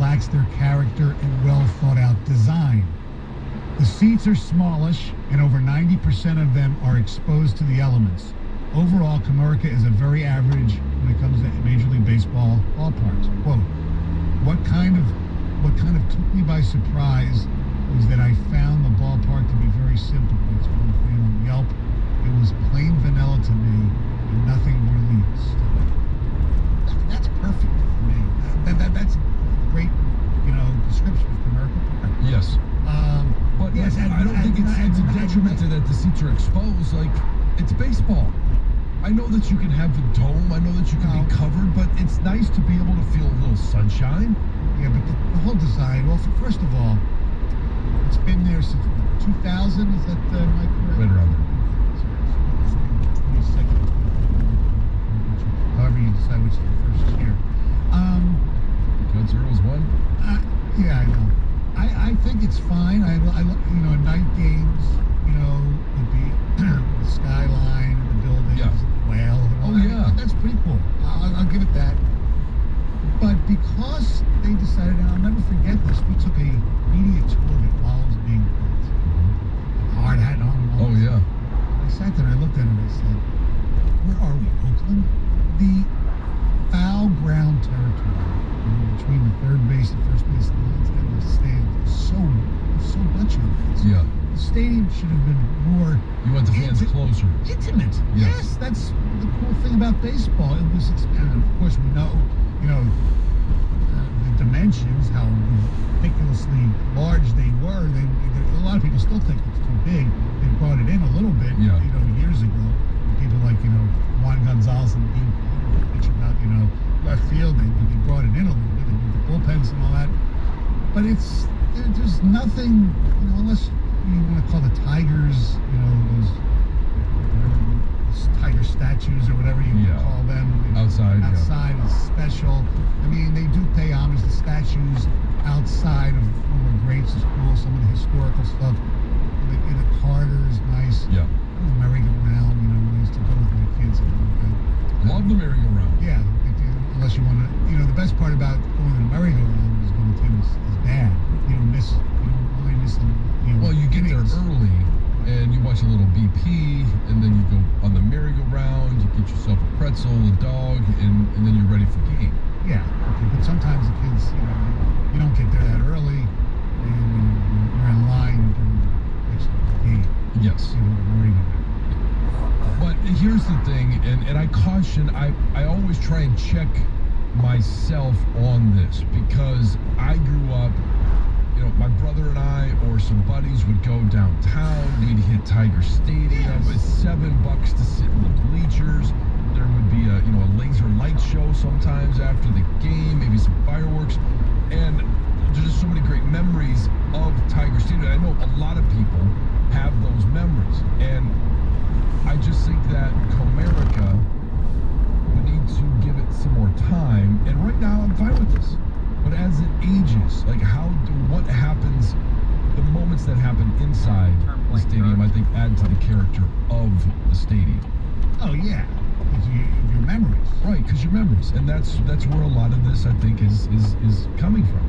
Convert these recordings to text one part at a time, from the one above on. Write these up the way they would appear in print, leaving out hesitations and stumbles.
lacks their character and well thought out design. The seats are smallish, and over 90% of them are exposed to the elements. Overall, Comerica is a very average when it comes to Major League Baseball ballparks. Quote, what kind of took me by surprise was that I found the ballpark to be very simple. It's one fan on Yelp. It was plain vanilla to me, and nothing really stood. That's perfect for me. That's a great, description of Comerica Park. Yes. But yes, I don't think it's a detriment to that the seats are exposed. Like, it's baseball. I know that you can have a dome. I know that you can be covered, but it's nice to be able to feel a little sunshine. Yeah, but the whole design, well, first of all, it's been there since 2000. Is that Mike? Right around there. 22nd. However you decide which is the first year. Counts Zero's one. Yeah, I know. I think it's fine. I night games, would be the skyline, the buildings, Yeah. the whale. Oh, yeah. That's pretty cool. I'll give it that. But because they decided, and I'll never forget this, we took a media tour of it while it was being built. Hard hat on. Oh, yeah. I sat there and I looked at it and I said, where are we, Oakland? The foul ground territory between the third base and first base lines and the stand. So much of it. Yeah. The stadium should have been more. You want the fans closer. Intimate. Yes. Yes, that's the cool thing about baseball. It was expanded. Of course, we know, the dimensions, how ridiculously large they were. A lot of people still think it's too big. They brought it in a little bit, years ago. People like, Juan Gonzalez and Dean pitch about, left field. They brought it in a little bit. They moved the bullpens and all that. But there's nothing, unless you want to call the Tigers, those tiger statues or whatever you call them. Outside is special. I mean, they do pay homage to statues outside of former greats. Is cool. Some of the historical stuff. In the Carter is nice. Yeah. The merry-go-round, when I used to go with my kids. Love the merry-go-round. Yeah. Unless you want to, the best part about going to the merry-go-round is when the team is bad. You don't really miss them. Well, you get there early, and you watch a little BP, and then you go on the merry-go-round, you get yourself a pretzel, a dog, and then you're ready for game. Yeah, okay, but sometimes the kids, you don't get there that early, and you're in line during the game. Yes. But here's the thing, and I caution, I always try and check myself on this, because I grew up, my brother and I or some buddies would go downtown, we'd hit Tiger Stadium. It's $7 to sit in the bleachers. There would be a laser light show sometimes after the game, maybe some fireworks, and there's just so many great memories of Tiger Stadium. I know a lot of people have those memories, and I just think that Comerica would need to give it some more time, and right now I'm fine with this. But as it ages, like what happens, the moments that happen inside the stadium, I think add to the character of the stadium. Oh yeah, your memories. Right, because your memories, and that's where a lot of this, I think, is coming from.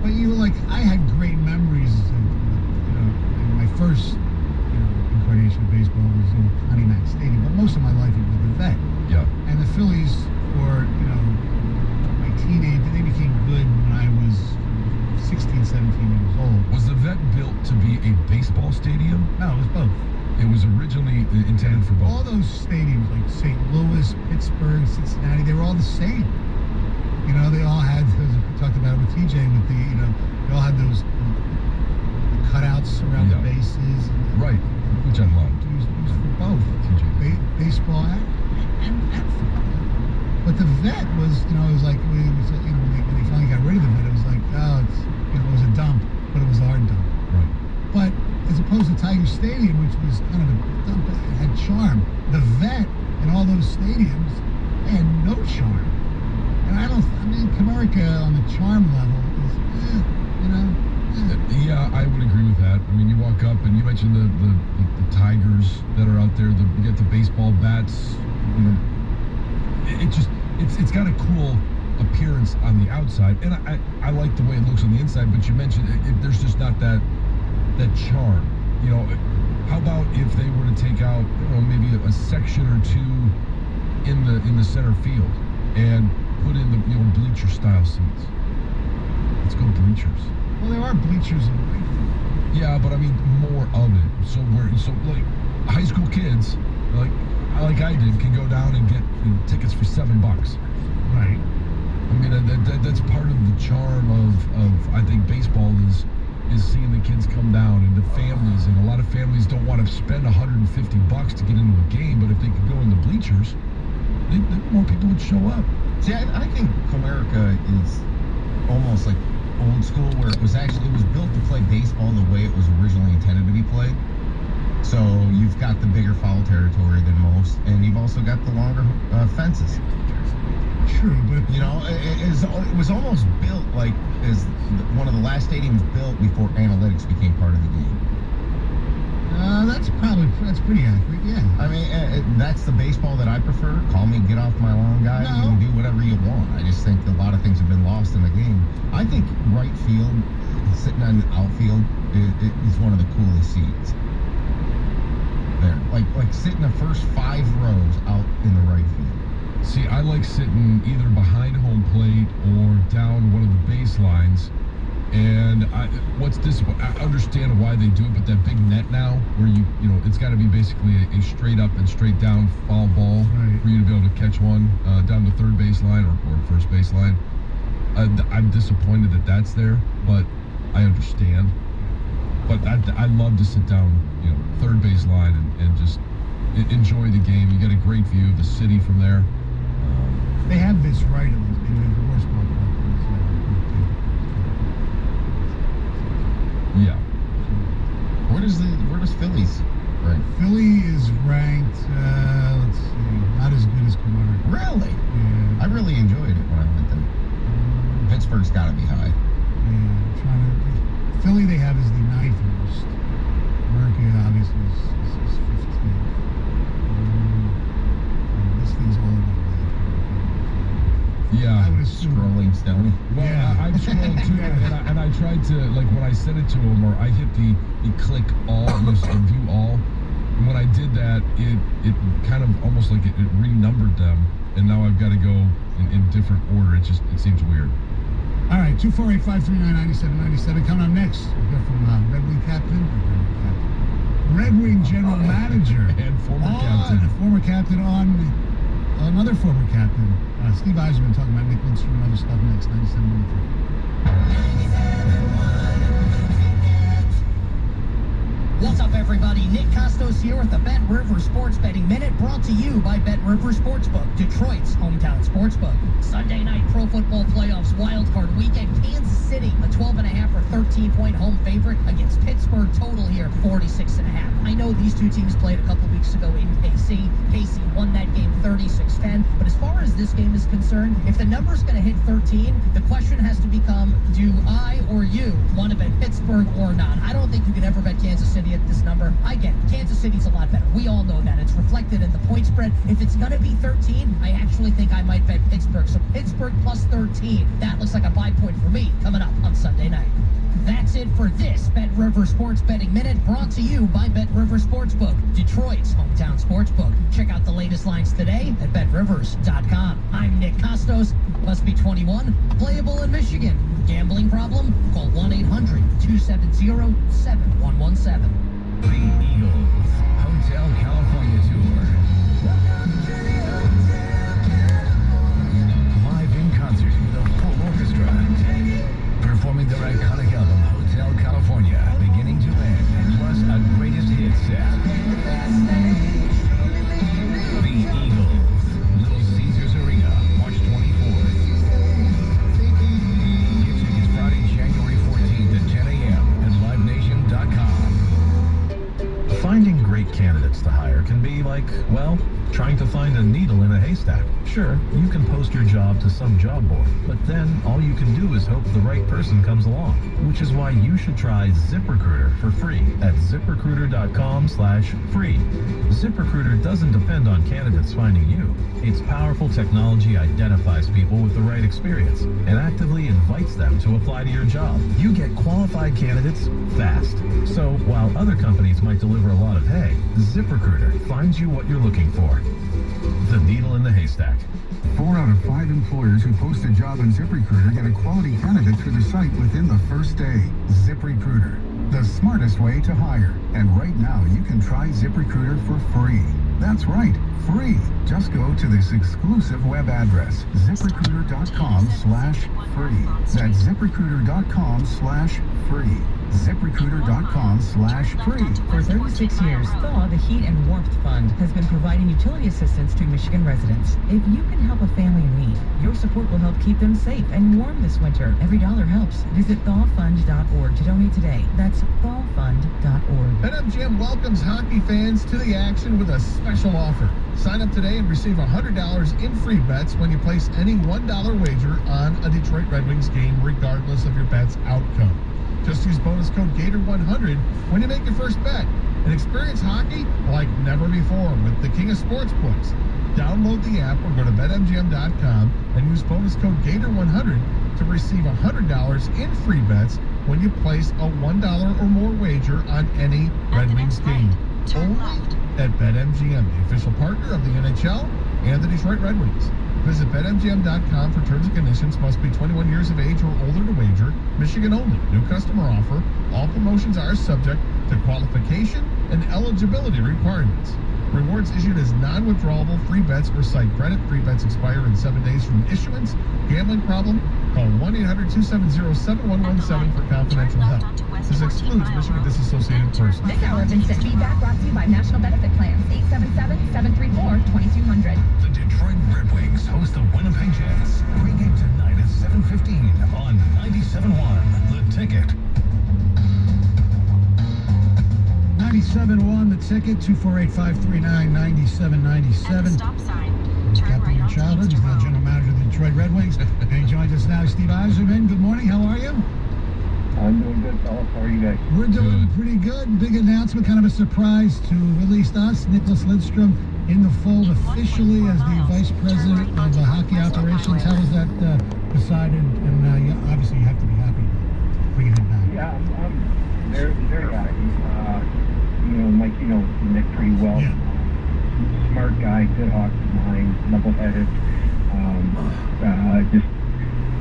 But I had great memories. My first incarnation of baseball was in Connie Mack Stadium, but most of my life it was the Vet. Yeah. And the Phillies, for my teenage, they became good when I was 16, 17 years old. Was the Vet built to be a baseball stadium? No, it was both. It was originally intended for both. All those stadiums, like St. Louis, Pittsburgh, Cincinnati, they were all the same. They all had, as we talked about with TJ, with they all had those cutouts around the bases. Right, which I loved. It was for both. TJ. Baseball and football. But the Vet was, it was like, when they finally got rid of the Vet, it was like, it was a dump, but it was our dump. Right. But as opposed to Tiger Stadium, which was kind of a dump, it had charm. The Vet and all those stadiums, they had no charm. And Comerica on the charm level is, Yeah, I would agree with that. I mean, you walk up and you mentioned the Tigers that are out there. You get the baseball bats. It's got a cool appearance on the outside, and I like the way it looks on the inside. But you mentioned there's just not that charm. You know, how about if they were to take out, you know, maybe a section or two in the center field and put in the, you know, bleacher style seats. Let's go bleachers. Well, there are bleachers in the right field. Yeah, but I mean more of it. So like high school kids, like I did, can go down and get, you know, tickets for $7. Right. I mean that's part of the charm of I think baseball is seeing the kids come down and the families, and a lot of families don't want to spend $150 to get into a game, but if they could go in the bleachers, more people would show up. See, I think Comerica is almost like old school, where it was built to play baseball the way it was originally intended to be played. So you've got the bigger foul territory than most, and you've also got the longer fences. True, but You know, it was almost built like as one of the last stadiums built before analytics became part of the game. that's pretty accurate. Yeah. I mean, that's the baseball that I prefer. Call me get off my lawn guy. No. You can do whatever you want. I just think a lot of things have been lost in the game. I think right field, sitting on the outfield, is one of the coolest seats. There, like sitting the first 5 rows out in the right field. See, I like sitting either behind home plate or down one of the baselines. And I understand why they do it, but that big net now, where you know, it's got to be basically a straight up and straight down foul ball Right. for you to be able to catch one down the third baseline or first baseline. I'm disappointed that that's there, but I understand. But I love to sit down, you know, third baseline and just enjoy the game. You get a great view of the city from there. They have this right, at least. Maybe the worst part. Yeah. Where does Phillies rank? Philly is ranked, let's see, not as good as Comerica. Really? Yeah. I really enjoyed it when I went there. Pittsburgh's got to be high. Yeah, I'm trying to. Philly, they have is the 9th worst. Comerica, obviously, is 15th. This thing's all over. Yeah. I would assume. Scrolling Stoney. Well, Yeah. I scrolled too, and I tried to, like, when I sent it to him, or I hit the click all, just view all, and when I did that, it kind of almost like it renumbered them, and now I've got to go in different order. It seems weird. All right, 248-539-9797. Coming up next, we got from Red Wing general manager And former captain on another former captain, Steve Yzerman, talking about Nick Lindstrom and other stuff next. 97.3. What's up, everybody? Nick Costos here with the Bet River Sports Betting Minute, brought to you by Bet River Sportsbook, Detroit's hometown sportsbook. Sunday night Pro Football Playoffs wildcard weekend. Kansas City, a 12.5 or 13-point home favorite against Pittsburgh. Total here, 46.5. I know these two teams played a couple weeks ago in KC. KC won that game 36-10. But as far as this game is concerned, if the number's going to hit 13, the question has to become, do I or you want to bet Pittsburgh or not? I don't think you can ever bet Kansas City at this number. I get it. Kansas City's a lot better. We all know that. It's reflected in the point spread. If it's going to be 13, I actually think I might bet Pittsburgh. So Pittsburgh plus 13. That looks like a buy point for me coming up on Sunday night. That's it for this Bet River Sports Betting Minute, brought to you by Bet River Sportsbook, Detroit's hometown sportsbook. Check out the latest lines today at betrivers.com. I'm Nick Costos. Must be 21. Playable in Michigan. Gambling problem? Call 1-800-270-7117. The Eagles Hotel California Tour. Live in concert with a full orchestra. Performing their iconic album Hotel California, beginning to end, plus a greatest hits set. The Eagles, Little Caesars Arena, March 24th. Get tickets Friday, January 14th at 10 a.m. at livenation.com. Finding great candidates to hire can be like, well, Trying to find a needle in a haystack? Sure, you can post your job to some job board, but then all you can do is hope the right person comes along. Which is why you should try ZipRecruiter for free at ZipRecruiter.com/free. ZipRecruiter doesn't depend on candidates finding you. Its powerful technology identifies people with the right experience and actively invites them to apply to your job. You get qualified candidates fast. So while other companies might deliver a lot of hay, ZipRecruiter finds you what you're looking for. The needle in the haystack. 4 out of 5 employers who post a job on ZipRecruiter get a quality candidate through the site within the first day. ZipRecruiter, the smartest way to hire. And right now, you can try ZipRecruiter for free. That's right, free. Just go to this exclusive web address, ZipRecruiter.com/free. That's ZipRecruiter.com/free. ZipRecruiter.com/free. For 36 years, THAW, the Heat and Warmth Fund, has been providing utility assistance to Michigan residents. If you can help a family in need, your support will help keep them safe and warm this winter. Every dollar helps. Visit thawfund.org to donate today. That's thawfund.org. BetMGM welcomes hockey fans to the action with a special offer. Sign up today and receive $100 in free bets when you place any $1 wager on a Detroit Red Wings game, regardless of your bet's outcome. Just use bonus code GATOR100 when you make your first bet and experience hockey like never before with the King of Sportsbooks. Download the app or go to BetMGM.com and use bonus code GATOR100 to receive $100 in free bets when you place a $1 or more wager on any Red Wings game. Only at BetMGM, the official partner of the NHL and the Detroit Red Wings. Visit BetMGM.com for terms and conditions. Must be 21 years of age or older to wager. Michigan only. New customer offer. All promotions are subject to qualification and eligibility requirements. Rewards issued as non-withdrawable free bets or site credit. Free bets expire in 7 days from issuance. Gambling problem? Call 1-800-270-7117 for confidential help. This excludes Michigan Disassociated Persons. This hour of Instant Feedback brought to you by National Benefit Plans. 877-734-2200. The Detroit Red Wings host the Winnipeg Jets. Pre-game tonight at 7:15 on 97.1 The Ticket. 97.1 The Ticket, 248-539-9797. Stop sign. Captain of your childhood, he's the general manager of the Detroit Red Wings. And he joins us now, Steve Yzerman. Good morning, how are you? I'm doing good, fellas. How are you guys? We're doing pretty good. Big announcement, kind of a surprise to at least us. Nicholas Lidstrom in the fold officially as the Vice President of Hockey Operations. How was that decided? And obviously you have to be happy bringing him back. Yeah, I'm very, very happy. Mike, you know Nick pretty well. Yeah. Smart guy, good hockey mind, level-headed.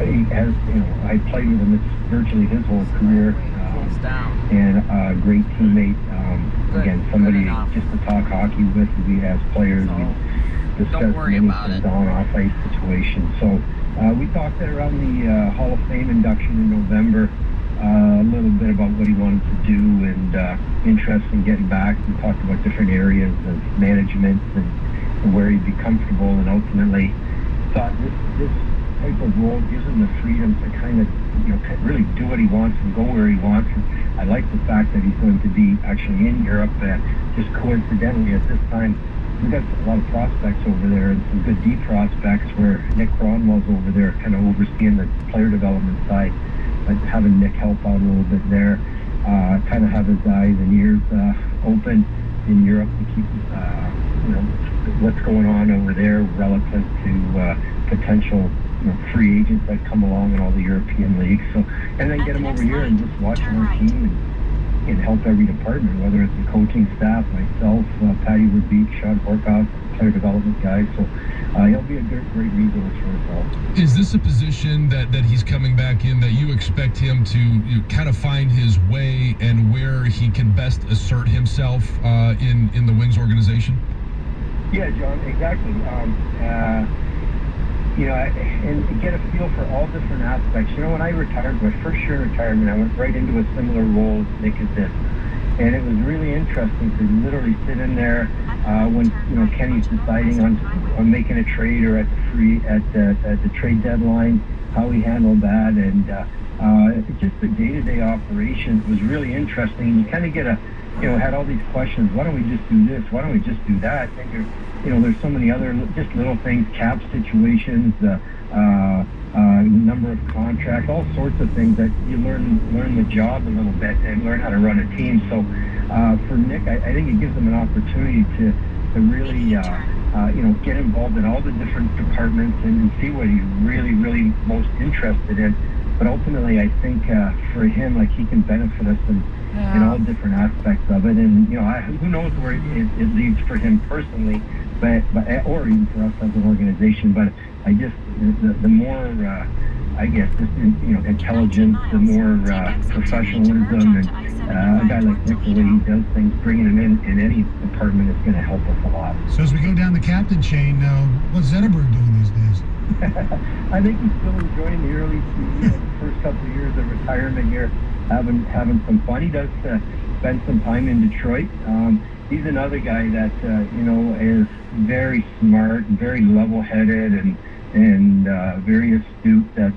He has, I played with him. It's virtually his whole career. And a great teammate. Again, somebody just to talk hockey with. We as players, we discuss many things on off-ice situations. So we talked around the Hall of Fame induction in November. A little bit about what he wanted to do and interest in getting back. We talked about different areas of management and where he'd be comfortable, and ultimately thought this type of role gives him the freedom to kind of really do what he wants and go where he wants. And I like the fact that he's going to be actually in Europe. Just coincidentally at this time, we've got a lot of prospects over there and some good deep prospects where Nick Cronwell's over there kind of overseeing the player development side. Having Nick help out a little bit there, kind of have his eyes and ears open in Europe to keep what's going on over there relative to potential free agents that come along in all the European leagues. So, and then get him over here and just watch our team and help every department, whether it's the coaching staff, myself, Patty Verbeek, Sean Horkoff, player development guys. So he'll be a great resource for us all. Is this a position that he's coming back in that you expect him to kind of find his way and where he can best assert himself in the Wings organization? Yeah, John, exactly. And get a feel for all different aspects. When I retired, my first year in retirement, I went right into a similar role as Nick is this. And it was really interesting to literally sit in there when Kenny's deciding on making a trade or at the trade deadline, how he handled that, and just the day-to-day operations was really interesting. You kind of get a had all these questions. Why don't we just do this? Why don't we just do that? And there's so many other just little things, cap situations, number of contracts, all sorts of things that you learn the job a little bit and learn how to run a team. So for Nick, I think it gives him an opportunity to really get involved in all the different departments and see what he's really, really most interested in. But ultimately, I think for him, like, he can benefit us in all different aspects of it. And who knows where it leads for him personally, but or even for us as an organization. But I just the more I guess just intelligence, the more professionalism, and a guy like Nick, the way he does things, bringing him in any department is going to help us a lot. So as we go down the captain chain, what's Zetterberg doing these days? I think he's still enjoying the early season, the first couple of years of retirement here, having some fun. He does spend some time in Detroit. He's another guy that is very smart, very level-headed, and very astute. That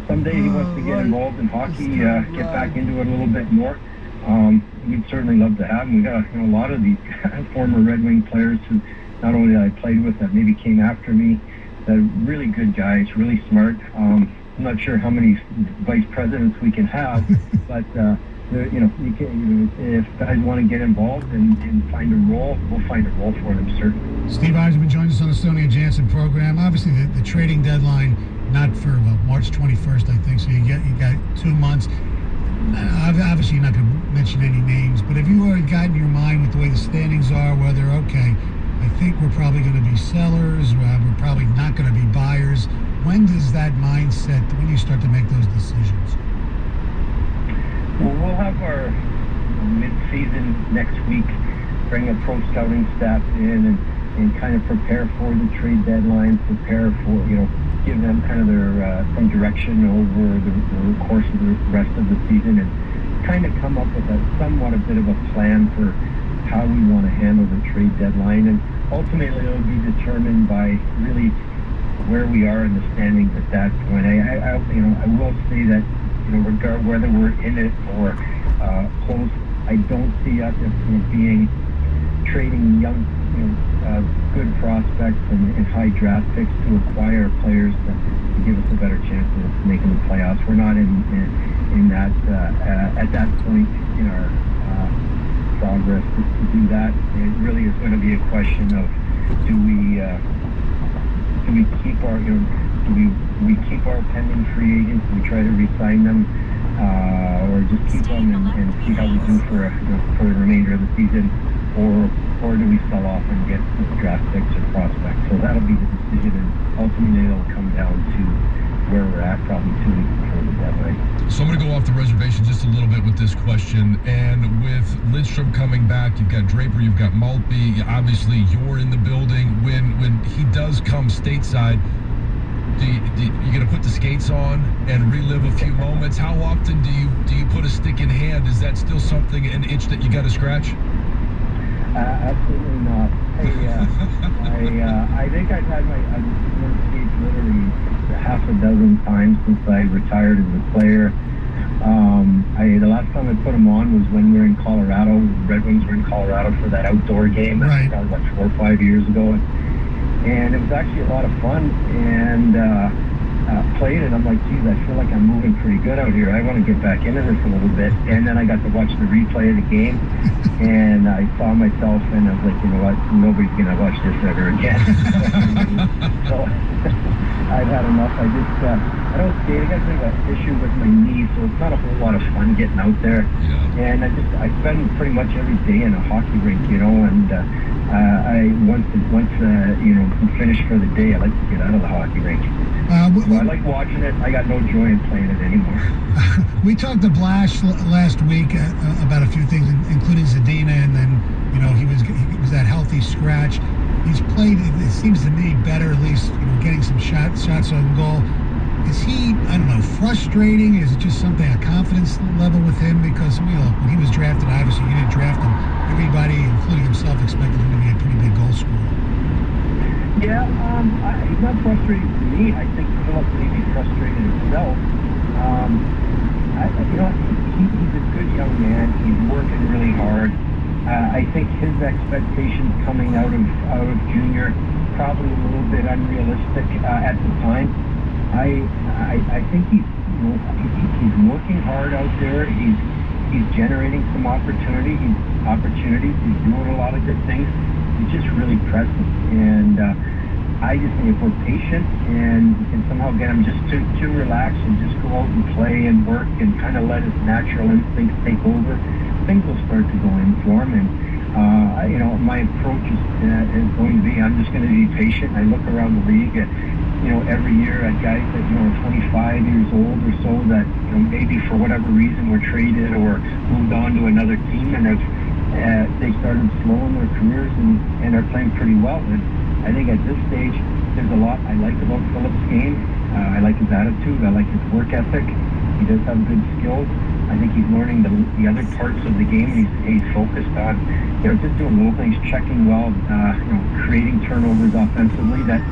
someday he wants to get involved in hockey, get back into it a little bit more. We'd certainly love to have him. We got a lot of these former Red Wing players who not only that I played with that maybe came after me. They're really good guys, really smart. I'm not sure how many vice presidents we can have, but if guys want to get involved and find a role, we'll find a role for them, certainly. Steve Yzerman joins us on the Sonia Jansen program. Obviously, the trading deadline not for March 21st, I think. So you got 2 months. Obviously, you're not going to mention any names, but have you already got in your mind with the way the standings are, whether I think we're probably going to be sellers, we're probably not going to be buyers. When does that mindset, when do you start to make those decisions? Well, we'll have our mid-season next week, bring a pro scouting staff in and kind of prepare for the trade deadline, prepare for, give them kind of their some direction over the course of the rest of the season, and kind of come up with a bit of a plan for how we want to handle the trade deadline. And ultimately, it'll be determined by really where we are in the standings at that point. I will say that regard whether we're in it or close, I don't see us as being trading young, good prospects and high draft picks to acquire players to give us a better chance of making the playoffs. We're not in that at that point in our progress to do that. It really is going to be a question of do we keep our keep our pending free agents? Do we try to re-sign them, or just keep them and see how we do for the remainder of the season, or do we sell off and get draft picks or prospects? So that'll be the decision, and ultimately it'll come down to where we're at probably 2 weeks before the deadline. So I'm going to go off the reservation just a little bit with this question. And with Lidstrom coming back, you've got Draper, you've got Maltby. Obviously, you're in the building. When he does come stateside, you going to put the skates on and relive a few moments? How often do you put a stick in hand? Is that still something, an itch that you got to scratch? Absolutely not. I think I've had my skates literally half a dozen times since I retired as a player. The last time I put them on was when we were in Colorado. The Red Wings were in Colorado for that outdoor game. Right. That was like 4 or 5 years ago. And it was actually a lot of fun. And played it. I'm like, geez, I feel like I'm moving pretty good out here. I want to get back into this a little bit. And then I got to watch the replay of the game, and I saw myself, and I was like, you know what? Nobody's going to watch this ever again. So I've had enough. I don't skate. I got a bit of an issue with my knee, so it's not a whole lot of fun getting out there. Yeah. And I spend pretty much every day in a hockey rink, and once I'm finished for the day, I like to get out of the hockey rink. So I like watching it. I got no joy in playing it anymore. We talked to Blash last week about a few things, including Zadina, and then he was that healthy scratch. He's played, it seems to me, better, at least getting some shots on goal. Is he, I don't know, frustrating? Is it just something, a confidence level with him? Because when he was drafted, obviously you didn't draft him. Everybody, including himself, expected him to be a pretty big goal scorer. Yeah, he's not frustrating to me. I think Philip may be frustrated himself. He's a good young man. He's working really hard. I think his expectations coming out of junior probably a little bit unrealistic at the time. I think he's working hard out there. He's generating some opportunities. He's doing a lot of good things. He's just really pressing, and I just think if we're patient and we can somehow get him just to relax and just go out and play and work and kind of let his natural instincts take over, things will start to go in for him. And my approach is going to be, I'm just going to be patient. I look around the league at, every year at guys that, are 25 years old or so that, maybe for whatever reason were traded or moved on to another team, and they started slowing their careers and are playing pretty well. And I think at this stage, there's a lot I like about Philip's game. I like his attitude. I like his work ethic. He does have good skills. I think he's learning the other parts of the game. He's focused on, just doing little things, checking well, creating turnovers offensively that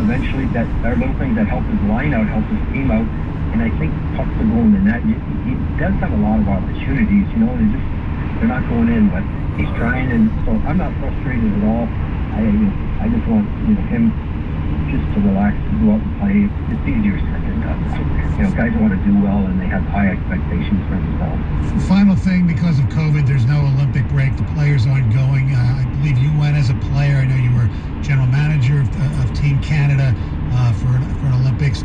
eventually that are little things that help his line out, help his team out. And I think pucks are going in the net. He does have a lot of opportunities. They're not going in, but he's trying. And so I'm not frustrated at all. I just want him just to relax, to go out and play. It's easier said than done. Guys want to do well and they have high expectations for themselves. Final thing, because of COVID, there's no Olympic break. The players aren't going. I believe you went as a player. I know you were general manager of Team Canada for an Olympics.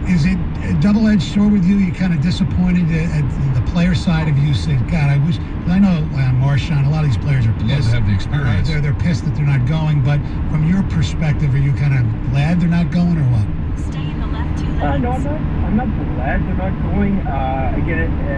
Is it a double-edged sword with you? You're kind of disappointed at the player side of you, saying, God, I wish. I know Marchand, a lot of these players are pissed. Love to have the experience. They're pissed that they're not going. But from your perspective, are you kind of glad they're not going, or what? No, I'm not glad they're not going. Again,